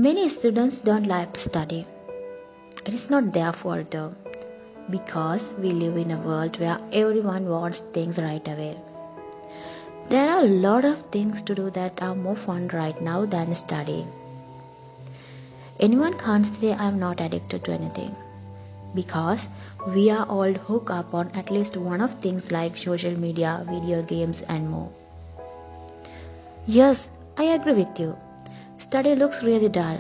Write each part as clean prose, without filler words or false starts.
Many students don't like to study. It is not their fault though, because we live in a world where everyone wants things right away. There are a lot of things to do that are more fun right now than studying. Anyone can't say I'm not addicted to anything, because we are all hooked up on at least one of things like social media, video games, and more. Yes, I agree with you. Study looks really dull.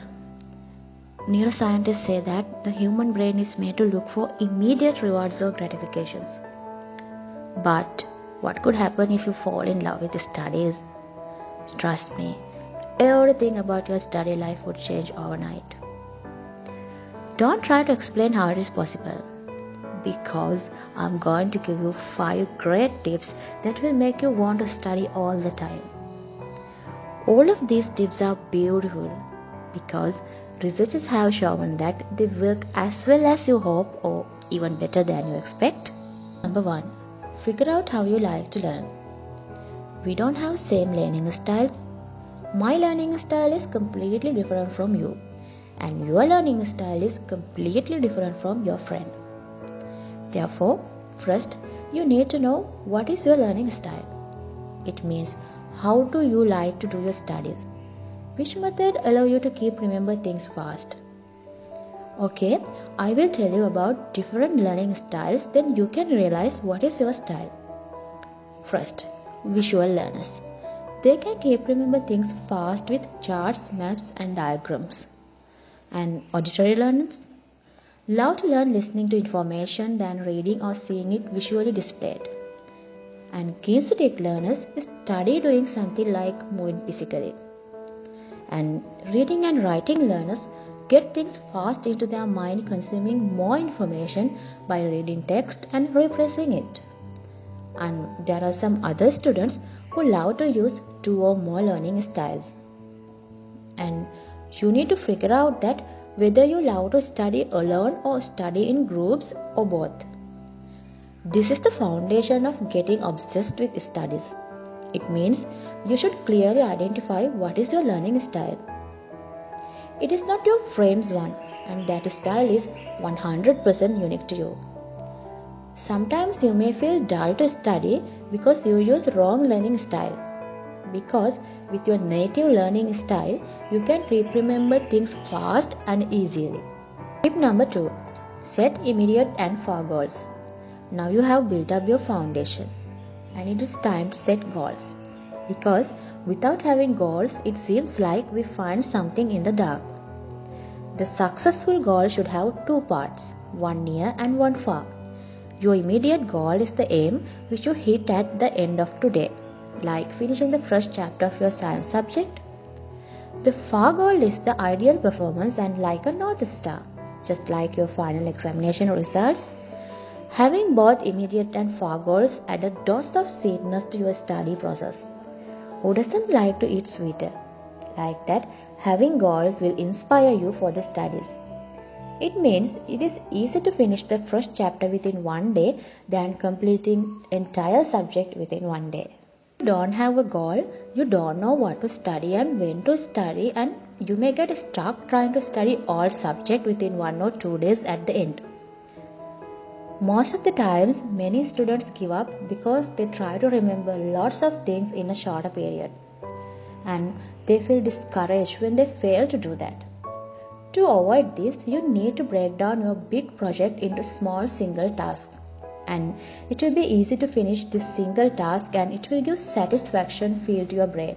Neuroscientists say that the human brain is made to look for immediate rewards or gratifications. But what could happen if you fall in love with studies? Trust me, everything about your study life would change overnight. Don't try to explain how it is possible, because I'm going to give you 5 great tips that will make you want to study all the time. All of these tips are beautiful because researchers have shown that they work as well as you hope or even better than you expect. Number 1. Figure out how you like to learn. We don't have same learning styles. My learning style is completely different from you, and your learning style is completely different from your friend. Therefore, first you need to know what is your learning style. It means how do you like to do your studies? Which method allow you to keep remember things fast? Okay, I will tell you about different learning styles, then you can realize what is your style. First, visual learners. They can keep remember things fast with charts, maps, and diagrams. And auditory learners love to learn listening to information than reading or seeing it visually displayed. And kinesthetic learners study doing something like moving physically. And reading and writing learners get things fast into their mind, consuming more information by reading text and repressing it. And there are some other students who love to use 2 or more learning styles. And you need to figure out that whether you love to study alone or study in groups or both. This is the foundation of getting obsessed with studies. It means you should clearly identify what is your learning style. It is not your friend's one, and that style is 100% unique to you. Sometimes you may feel dull to study because you use wrong learning style. Because with your native learning style, you can remember things fast and easily. Tip number 2. Set immediate and far goals. Now you have built up your foundation, and it is time to set goals. Because without having goals, it seems like we find something in the dark. The successful goal should have 2 parts, one near and one far. Your immediate goal is the aim which you hit at the end of today, like finishing the first chapter of your science subject. The far goal is the ideal performance and like a North Star, just like your final examination results. Having both immediate and far goals add a dose of sweetness to your study process. Who doesn't like to eat sweeter? Like that, having goals will inspire you for the studies. It means it is easier to finish the first chapter within one day than completing entire subject within one day. If you don't have a goal, you don't know what to study and when to study, and you may get stuck trying to study all subject within 1 or 2 days at the end. Most of the times, many students give up because they try to remember lots of things in a shorter period, and they feel discouraged when they fail to do that. To avoid this, you need to break down your big project into small single tasks, and it will be easy to finish this single task, and it will give satisfaction feel to your brain.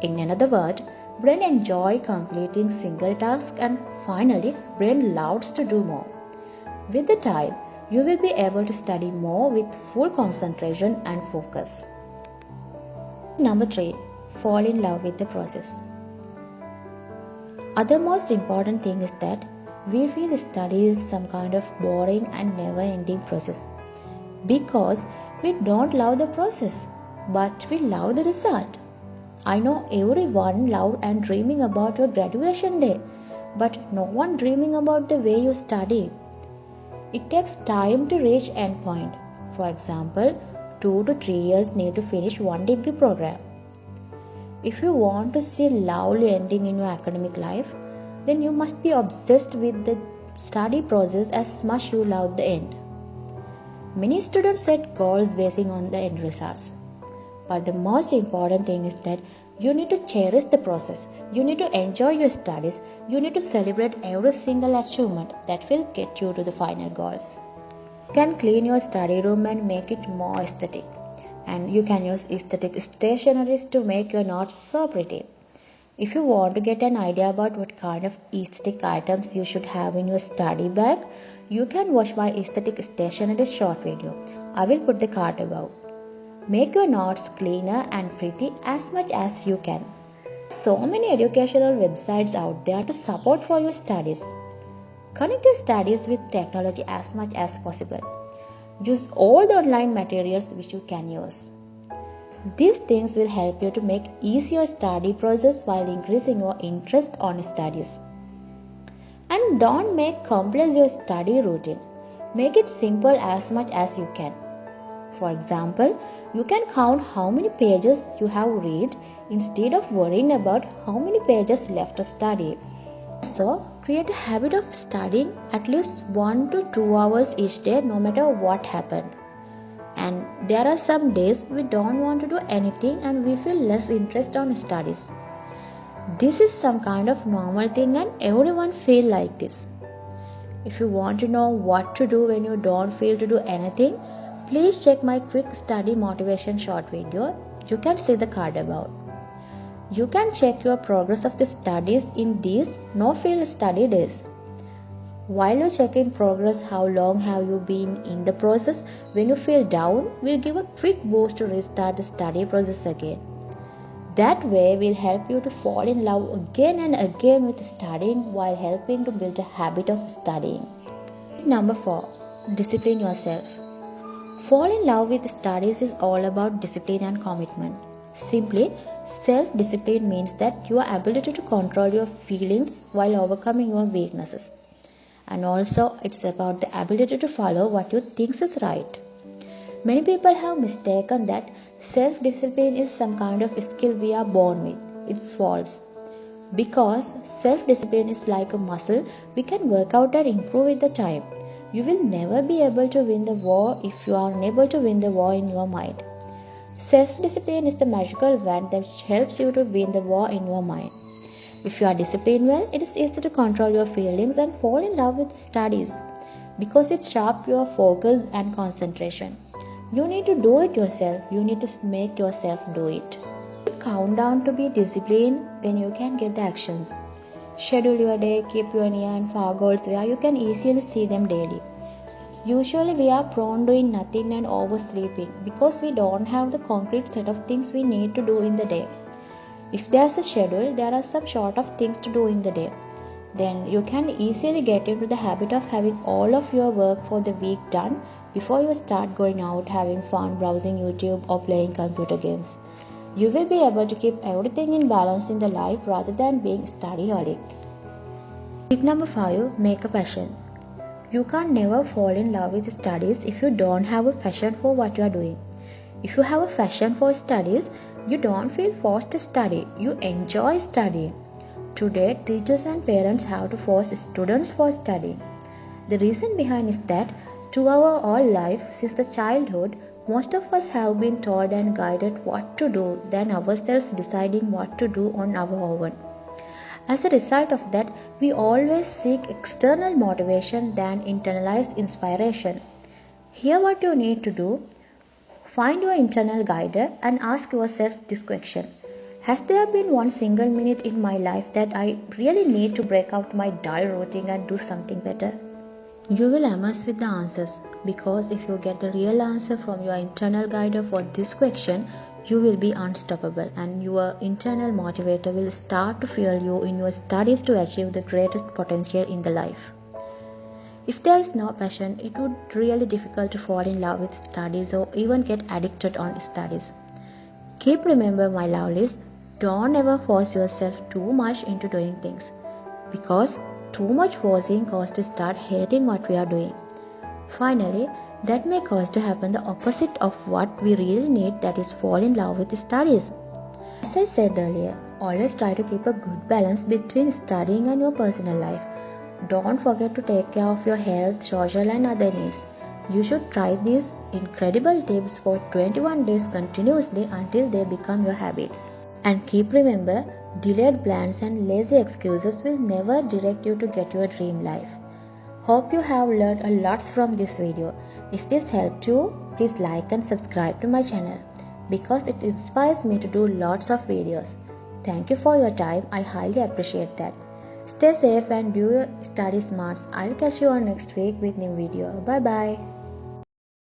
In another word, brain enjoy completing single tasks, and finally, brain loves to do more. With the time, you will be able to study more with full concentration and focus. Number 3. Fall in love with the process. Other most important thing is that we feel study is some kind of boring and never-ending process because we don't love the process, but we love the result. I know everyone loved and dreaming about your graduation day, but no one dreaming about the way you study. It takes time to reach endpoint. For example, 2 to 3 years need to finish 1 degree program. If you want to see lovely ending in your academic life, then you must be obsessed with the study process as much you love the end. Many students set goals basing on the end results. But the most important thing is that you need to cherish the process. You need to enjoy your studies. You need to celebrate every single achievement that will get you to the final goals. You can clean your study room and make it more aesthetic. And you can use aesthetic stationeries to make your notes so pretty. If you want to get an idea about what kind of aesthetic items you should have in your study bag, you can watch my aesthetic stationery short video. I will put the card above. Make your notes cleaner and pretty as much as you can. So many educational websites out there to support for your studies. Connect your studies with technology as much as possible. Use all the online materials which you can use. These things will help you to make easier study process while increasing your interest on studies. And don't make complex your study routine. Make it simple as much as you can. For example, you can count how many pages you have read instead of worrying about how many pages left to study. So, create a habit of studying at least 1 to 2 hours each day no matter what happened. And there are some days we don't want to do anything and we feel less interest on studies. This is some kind of normal thing and everyone feel like this. If you want to know what to do when you don't feel to do anything, please check my quick study motivation short video. You can see the card above. You can check your progress of the studies in these no-field study days. While you check in progress how long have you been in the process, when you feel down, we'll give a quick boost to restart the study process again. That way will help you to fall in love again and again with studying while helping to build a habit of studying. Number 4. Discipline yourself. Fall in love with studies is all about discipline and commitment. Simply, self-discipline means that your ability to control your feelings while overcoming your weaknesses. And also, it's about the ability to follow what you think is right. Many people have mistaken that self-discipline is some kind of skill we are born with. It's false. Because self-discipline is like a muscle we can work out and improve with the time. You will never be able to win the war if you are unable to win the war in your mind. Self-discipline is the magical wand that helps you to win the war in your mind. If you are disciplined well, it is easy to control your feelings and fall in love with studies because it sharps your focus and concentration. You need to do it yourself. You need to make yourself do it. Count down to be disciplined, then you can get the actions. Schedule your day, keep your near and far goals where you can easily see them daily. Usually we are prone doing nothing and oversleeping because we don't have the concrete set of things we need to do in the day. If there's a schedule, there are some sort of things to do in the day. Then you can easily get into the habit of having all of your work for the week done before you start going out having fun browsing YouTube or playing computer games. You will be able to keep everything in balance in the life rather than being studyholic. Tip number 5. Make a passion. You can't never fall in love with studies if you don't have a passion for what you are doing. If you have a passion for studies, you don't feel forced to study. You enjoy studying. Today, teachers and parents have to force students for studying. The reason behind is that to our all life, since the childhood, most of us have been told and guided what to do than ourselves deciding what to do on our own. As a result of that, we always seek external motivation than internalized inspiration. Here what you need to do. Find your internal guide and ask yourself this question. Has there been one single minute in my life that I really need to break out my dull routine and do something better? You will amaze with the answers because if you get the real answer from your internal guide for this question, you will be unstoppable and your internal motivator will start to fuel you in your studies to achieve the greatest potential in the life. If there is no passion, it would be really difficult to fall in love with studies or even get addicted on studies. Keep remember my lovelies, don't ever force yourself too much into doing things because too much forcing causes to start hating what we are doing. Finally, that may cause to happen the opposite of what we really need, that is fall in love with studies. As I said earlier, always try to keep a good balance between studying and your personal life. Don't forget to take care of your health, social and other needs. You should try these incredible tips for 21 days continuously until they become your habits. And keep remember, delayed plans and lazy excuses will never direct you to get your dream life. Hope you have learned a lot from this video. If this helped you, please like and subscribe to my channel because it inspires me to do lots of videos. Thank you for your time. I highly appreciate that. Stay safe and do your study smarts. I'll catch you on next week with new video. Bye bye.